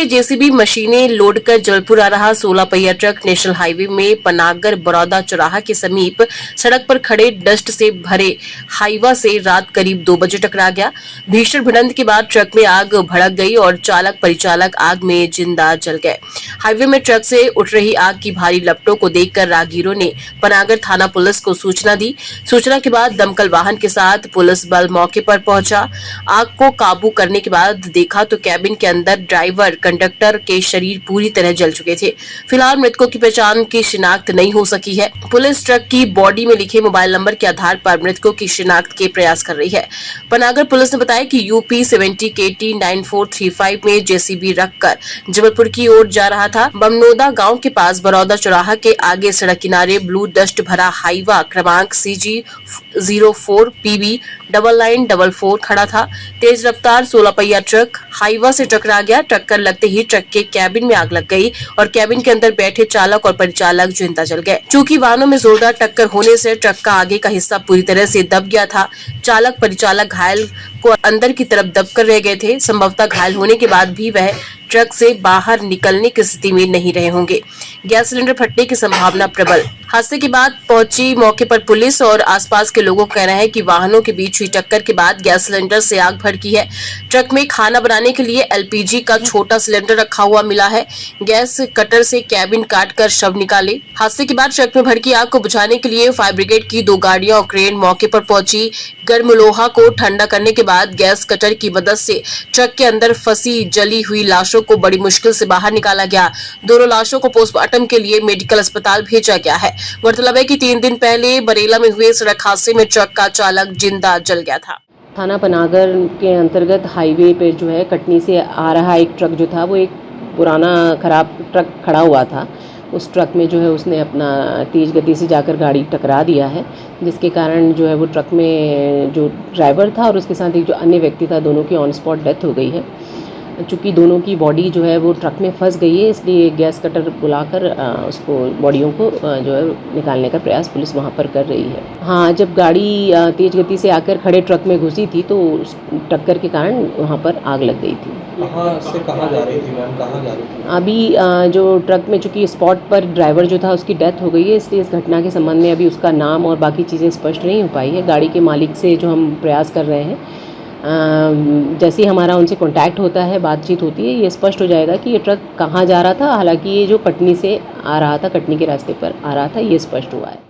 के जेसीबी मशीनें लोड कर जबलपुर आ रहा 16 पहिया ट्रक नेशनल हाईवे में पनागर बरौदा चौराहा के समीप सड़क पर खड़े डस्ट से भरे हाईवा से रात करीब 2 बजे टकरा गया। भीषण भिड़ंत के बाद ट्रक में आग भड़क गई और चालक परिचालक आग में जिंदा जल गए। हाईवे में ट्रक से उठ रही आग की भारी लपटों को देखकर राहगीरों ने पनागर थाना पुलिस को सूचना दी। सूचना के बाद दमकल वाहन के साथ पुलिस बल मौके पर पहुंचा। आग को काबू करने के बाद देखा तो कैबिन के अंदर ड्राइवर कंडक्टर के शरीर पूरी तरह जल चुके थे। फिलहाल मृतकों की पहचान की शिनाख्त नहीं हो सकी है। पुलिस ट्रक की बॉडी में लिखे मोबाइल नंबर के आधार पर मृतकों की शिनाख्त के प्रयास कर रही है। पनागर पुलिस ने बताया कि यूपी 70 KT 9435 में जेसीबी रखकर जबलपुर की ओर जा रहा था। बमनोदा गांव के पास बरौदा चौराहा के आगे सड़क किनारे ब्लू डस्ट भरा हाईवा क्रमांक CG 04 PB 9944 खड़ा था। तेज रफ्तार 16 पहिया ट्रक हाईवा से टकरा गया। टक्कर लगते ही ट्रक के कैबिन में आग लग गई और कैबिन के अंदर बैठे चालक और परिचालक जिंदा जल गए। चूंकि वाहनों में जोरदार टक्कर होने से ट्रक का आगे का हिस्सा पूरी तरह से दब गया था। चालक परिचालक घायल को अंदर की तरफ दबकर रह गए थे। संभवतः घायल होने के बाद भी वह ट्रक से बाहर निकलने की स्थिति में नहीं रहे होंगे। गैस सिलेंडर फटने की संभावना प्रबल। हादसे के बाद पहुंची मौके पर पुलिस और आसपास के लोगों का कहना है कि वाहनों के बीच हुई टक्कर के बाद गैस सिलेंडर से आग भड़की है। ट्रक में खाना बनाने के लिए LPG का छोटा सिलेंडर रखा हुआ मिला है। गैस कटर से कैबिन काटकर शव निकाले। हादसे के बाद ट्रक में भड़की आग को बुझाने के लिए फायर ब्रिगेड की 2 गाड़ियां और क्रेन मौके पर पहुंची। गर्म लोहा को ठंडा करने के बाद गैस कटर की मदद से ट्रक के अंदर फंसी जली हुई लाशों को बड़ी मुश्किल से बाहर निकाला गया। दोनों लाशों को पोस्टमार्टम के लिए मेडिकल अस्पताल भेजा गया है। गौरतलब है कि 3 दिन पहले बरेला में हुए सड़क हादसे में ट्रक का चालक जिंदा जल गया था। थाना पनागर के अंतर्गत हाईवे पे जो है कटनी से आ रहा एक ट्रक जो था वो एक पुराना खराब ट्रक खड़ा हुआ था। उस ट्रक में जो है उसने अपना तेज़ गति से जाकर गाड़ी टकरा दिया है, जिसके कारण जो है वो ट्रक में जो ड्राइवर था और उसके साथ एक जो अन्य व्यक्ति था, दोनों की ऑन स्पॉट डेथ हो गई है। चूँकि दोनों की बॉडी जो है वो ट्रक में फंस गई है, इसलिए गैस कटर बुलाकर उसको बॉडियों को जो है निकालने का प्रयास पुलिस वहाँ पर कर रही है। हाँ, जब गाड़ी तेज़ गति से आकर खड़े ट्रक में घुसी थी तो उस टक्कर के कारण वहाँ पर आग लग गई थी। कहाँ से कहाँ जा रही थी मैम, कहाँ जा रही थी? अभी जो ट्रक में चूँकि स्पॉट पर ड्राइवर जो था उसकी डेथ हो गई है, इसलिए इस घटना के संबंध में अभी उसका नाम और बाकी चीज़ें स्पष्ट नहीं हो पाई है। गाड़ी के मालिक से जो हम प्रयास कर रहे हैं, जैसे ही हमारा उनसे कांटेक्ट होता है, बातचीत होती है, ये स्पष्ट हो जाएगा कि ये ट्रक कहाँ जा रहा था। हालांकि ये जो कटनी से आ रहा था, कटनी के रास्ते पर आ रहा था, ये स्पष्ट हुआ है।